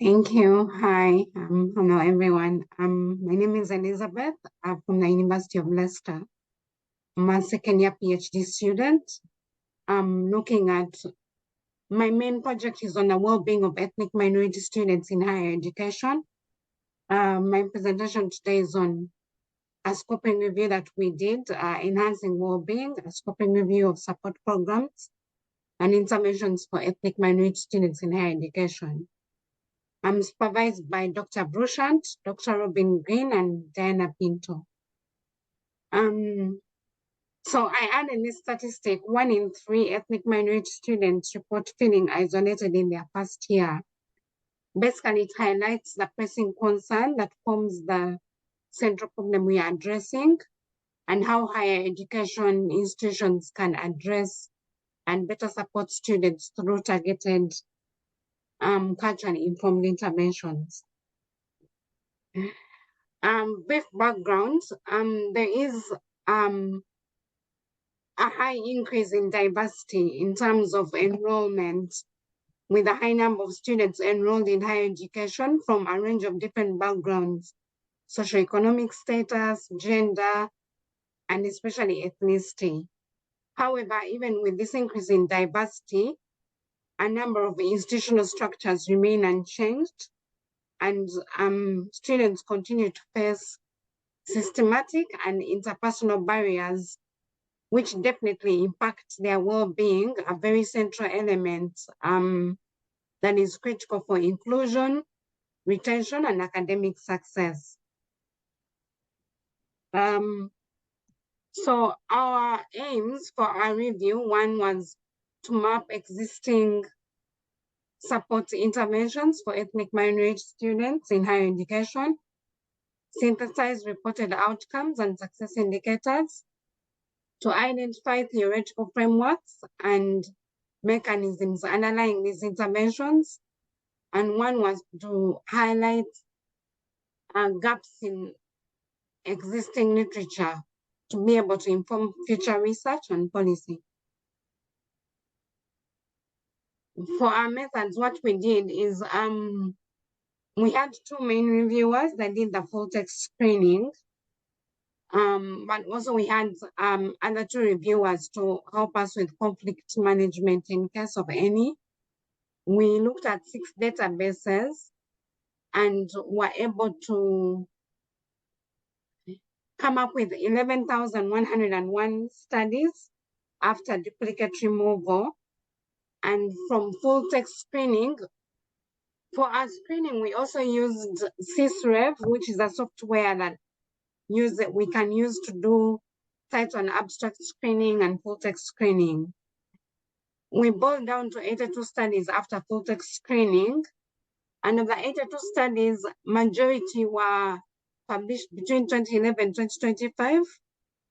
Thank you. Hi. Hello, everyone. My name is Elizabeth. I'm from the University of Leicester. I'm a second-year PhD student. I'm looking at my main project is on the well-being of ethnic minority students in higher education. My presentation today is on a scoping review that we did, enhancing well-being, a scoping review of support programs and interventions for ethnic minority students in higher education. I'm supervised by Dr. Vrushant, Dr. Robin Green, and Diana Pinto. So I added this statistic: 1 in 3 ethnic minority students report feeling isolated in their first year. Basically, it highlights the pressing concern that forms the central problem we are addressing and how higher education institutions can address and better support students through targeted culturally informed interventions. Brief background, there is a high increase in diversity in terms of enrollment, with a high number of students enrolled in higher education from a range of different backgrounds, socioeconomic status, gender, and especially ethnicity. However, even with this increase in diversity, a number of institutional structures remain unchanged, and students continue to face systematic and interpersonal barriers, which definitely impact their well-being, a very central element that is critical for inclusion, retention, and academic success. So our aims for our review, one was to map existing support interventions for ethnic minority students in higher education, synthesize reported outcomes and success indicators, to identify theoretical frameworks and mechanisms underlying these interventions, and one was to highlight gaps in existing literature to be able to inform future research and policy. For our methods, what we did is we had 2 main reviewers that did the full text screening, but also we had other 2 reviewers to help us with conflict management in case of any. We looked at 6 databases and were able to come up with 11,101 studies after duplicate removal. And from full text screening, for our screening, we also used SysRev, which is a software that we can use to do title and abstract screening and full text screening. We boiled down to 82 studies after full text screening, and of the 82 studies, majority were published between 2011 and 2025,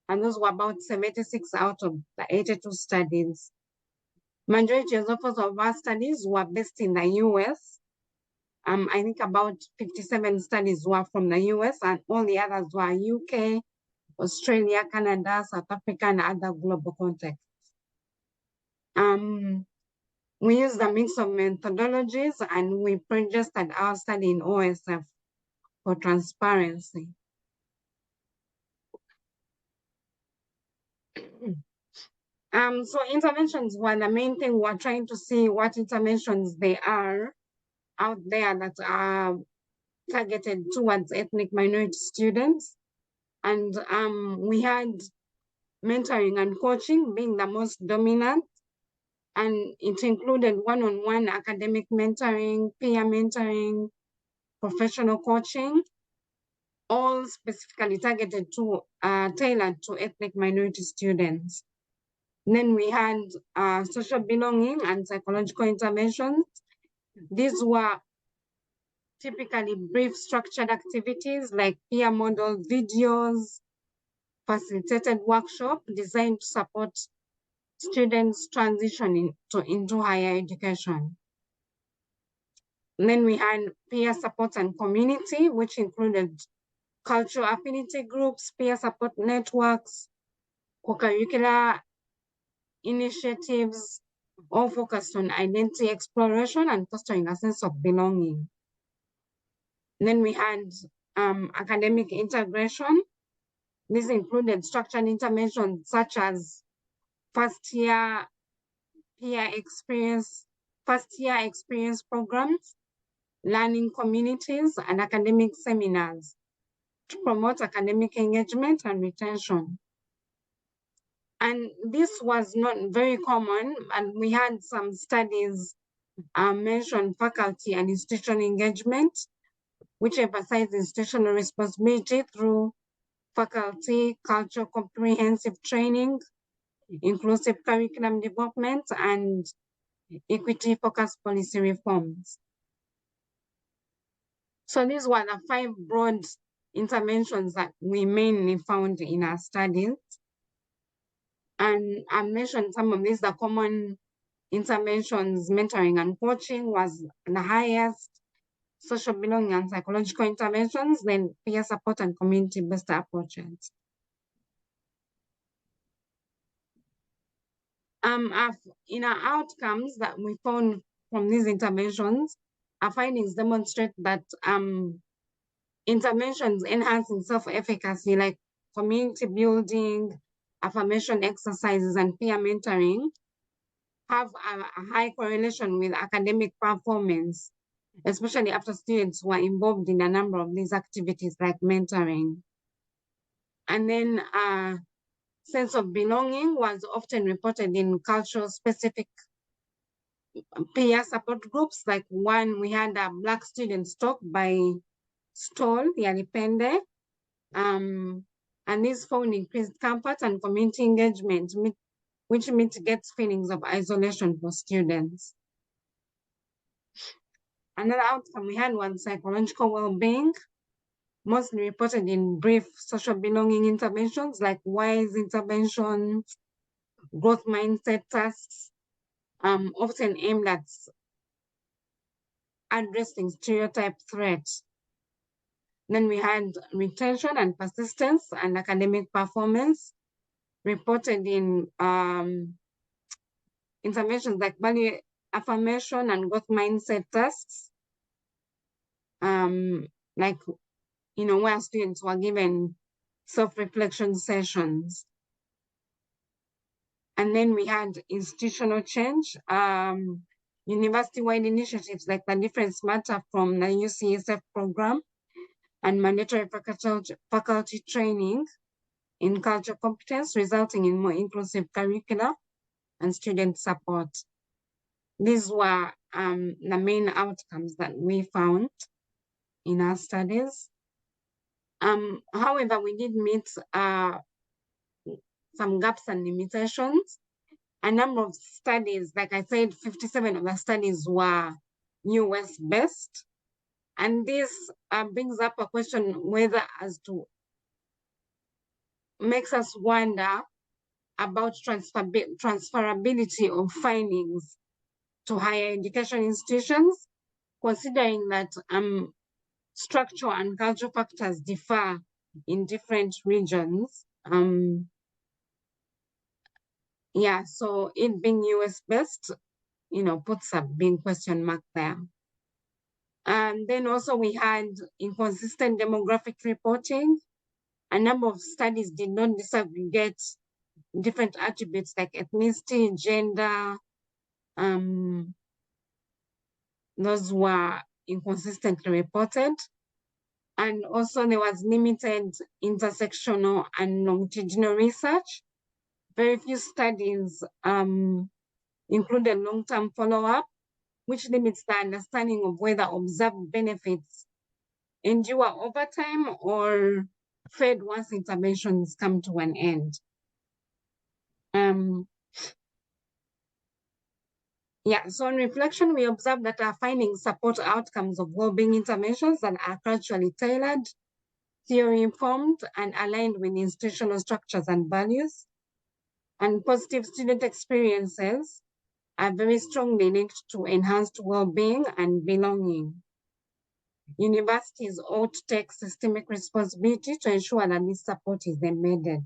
and those were about 76 out of the 82 studies. Majority of our studies were based in the US. I think about 57 studies were from the US, and all the others were UK, Australia, Canada, South Africa, and other global contexts. We used a mix of methodologies, and we pre-registered our study in OSF for transparency. So interventions were the main thing. We're trying to see what interventions there are out there that are targeted towards ethnic minority students. And we had mentoring and coaching being the most dominant, and it included one-on-one academic mentoring, peer mentoring, professional coaching, all specifically targeted to, tailored to ethnic minority students. Then we had social belonging and psychological interventions. These were typically brief structured activities like peer model videos, facilitated workshop designed to support students transitioning into higher education. And then we had peer support and community, which included cultural affinity groups, peer support networks, co-curricular initiatives, all focused on identity exploration and fostering a sense of belonging. Then we had academic integration. This included structured interventions such as first-year experience programs, learning communities, and academic seminars to promote academic engagement and retention. And this was not very common, and we had some studies mention faculty and institutional engagement, which emphasize institutional responsibility through faculty cultural comprehensive training, inclusive curriculum development, and equity-focused policy reforms. So these were the 5 broad interventions that we mainly found in our studies. And I mentioned some of these, the common interventions, mentoring and coaching was the highest, social belonging and psychological interventions, then peer support and community-based approaches. In our outcomes that we found from these interventions, our findings demonstrate that interventions enhancing self-efficacy, like community building, affirmation exercises, and peer mentoring, have a high correlation with academic performance, especially after students were involved in a number of these activities like mentoring. And then sense of belonging was often reported in cultural specific peer support groups. Like one, we had a Black students talk by Stoll, the Alipende, and this found increased comfort and community engagement, which mitigates feelings of isolation for students. Another outcome we had was psychological well-being, mostly reported in brief social belonging interventions like WISE interventions, growth mindset tasks, often aimed at addressing stereotype threats. Then we had retention and persistence and academic performance, reported in interventions like value affirmation and growth mindset tasks, like, where students were given self-reflection sessions. And then we had institutional change, university-wide initiatives like the Difference Matter from the UCSF program, and mandatory faculty training in cultural competence, resulting in more inclusive curricula and student support. These were the main outcomes that we found in our studies. However, we did meet some gaps and limitations. A number of studies, like I said, 57 of the studies were US-based. And this brings up a question makes us wonder about transferability of findings to higher education institutions, considering that structural and cultural factors differ in different regions. So it being US-based, puts a big question mark there. And then also we had inconsistent demographic reporting. A number of studies did not disaggregate different attributes like ethnicity, gender. Those were inconsistently reported. And also there was limited intersectional and longitudinal research. Very few studies included long-term follow-up, which limits the understanding of whether observed benefits endure over time or fade once interventions come to an end. So on reflection, we observed that our findings support outcomes of well-being interventions that are culturally tailored, theory-informed, and aligned with institutional structures and values. And positive student experiences are very strongly linked to enhanced well-being and belonging. Universities ought to take systemic responsibility to ensure that this support is embedded.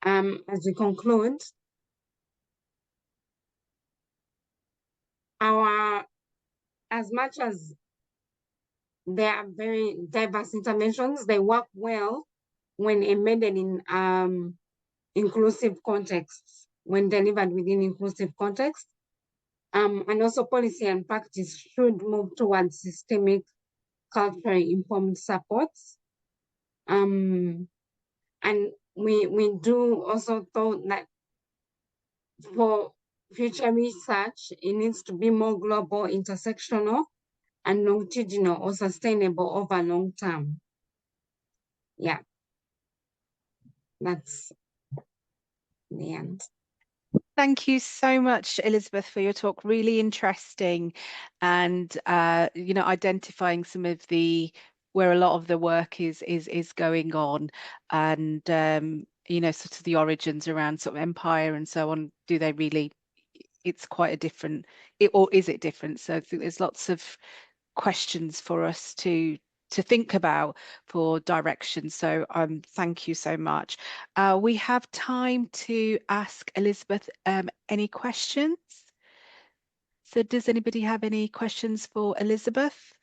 As we conclude, as much as they are very diverse interventions, they work well when embedded in inclusive contexts, when delivered within inclusive contexts. And also policy and practice should move towards systemic culturally informed supports. And we do also thought that for future research, it needs to be more global, intersectional, and longitudinal or sustainable over long term. Yeah, that's the end. Thank you so much, Elizabeth, for your talk. Really interesting, and you know, identifying some of the where a lot of the work is going on, and you know, sort of the origins around sort of empire and so on. Do they really? It's quite a different, or is it different? So I think there's lots of questions for us to think about for direction. So thank you so much. We have time to ask Elizabeth any questions. So does anybody have any questions for Elizabeth?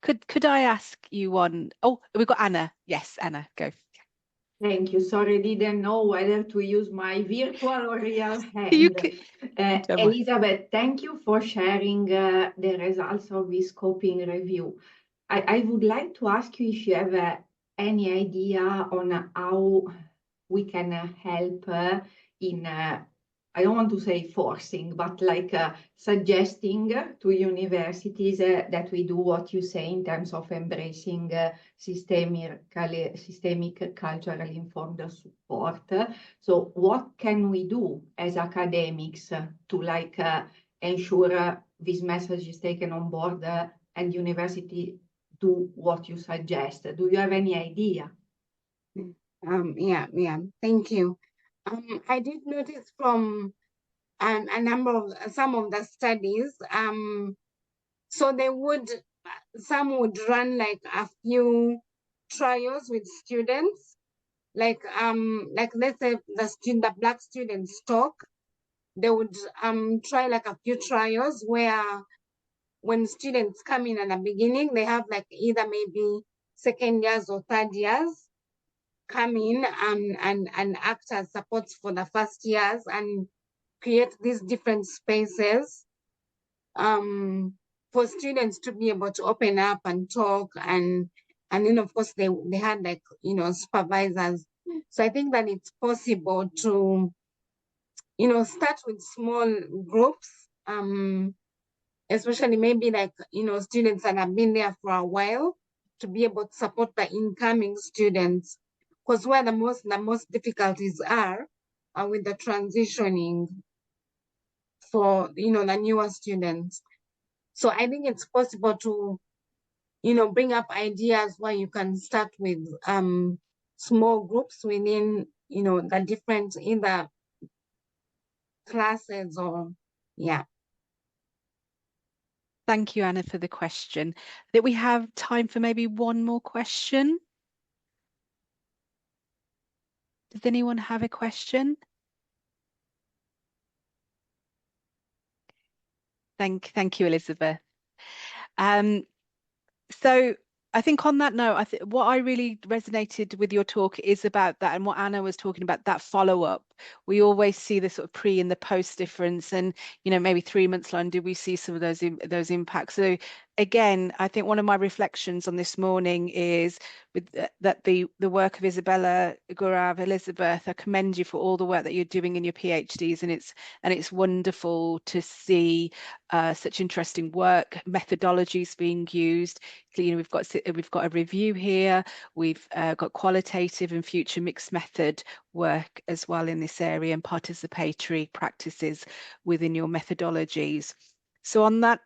Okay. Could I ask you one? Oh, we've got Anna. Yes, Anna, go. Thank you. Sorry, didn't know whether to use my virtual or real hand. You can, Elizabeth, thank you for sharing the results of this scoping review. I would like to ask you if you have any idea on how we can help in, I don't want to say forcing, but like suggesting to universities that we do what you say in terms of embracing systemic cultural informed support. So what can we do as academics to like ensure this message is taken on board and university do what you suggest? Do you have any idea? Yeah, thank you. I did notice from some of the studies, so some would run like a few trials with students, like let's say the Black students talk, they would try like a few trials where when students come in at the beginning, they have like either maybe second years or third years come in and act as supports for the first years and create these different spaces for students to be able to open up and talk, and then of course they had like, you know, supervisors. So I think that it's possible to, you know, start with small groups, especially maybe like, you know, students that have been there for a while, to be able to support the incoming students, because where the most difficulties are with the transitioning for, you know, the newer students. So I think it's possible to, you know, bring up ideas where you can start with small groups within, you know, the different either classes or, yeah. Thank you, Anna, for the question. That we have time for maybe one more question. Does anyone have a question? Thank you, Elizabeth. So I think on that note, what I really resonated with your talk is about that, and what Anna was talking about, that follow-up. We always see the sort of pre and the post difference, and you know, maybe 3 months later, do we see some of those impacts? So again, I think one of my reflections on this morning is with that the work of Isabella, Gaurav, Elizabeth, I commend you for all the work that you're doing in your PhDs, and it's wonderful to see such interesting work, methodologies being used. You know, we've got a review here. We've got qualitative and future mixed method work as well in this area, and participatory practices within your methodologies. So on that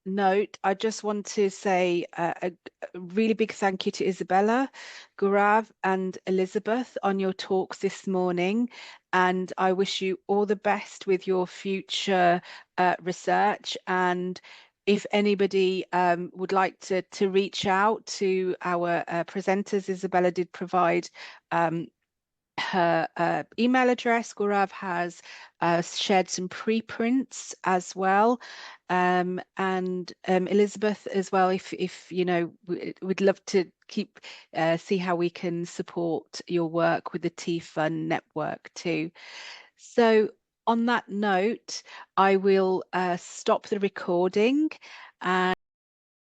note, I just want to say a really big thank you to Isabella, Gaurav, and Elizabeth on your talks this morning. And I wish you all the best with your future research. And if anybody would like to reach out to our presenters, Isabella did provide her email address. Gaurav has shared some preprints as well, and Elizabeth as well. If you know, we'd love to keep see how we can support your work with the T-Fund network too. So on that note, I will stop the recording and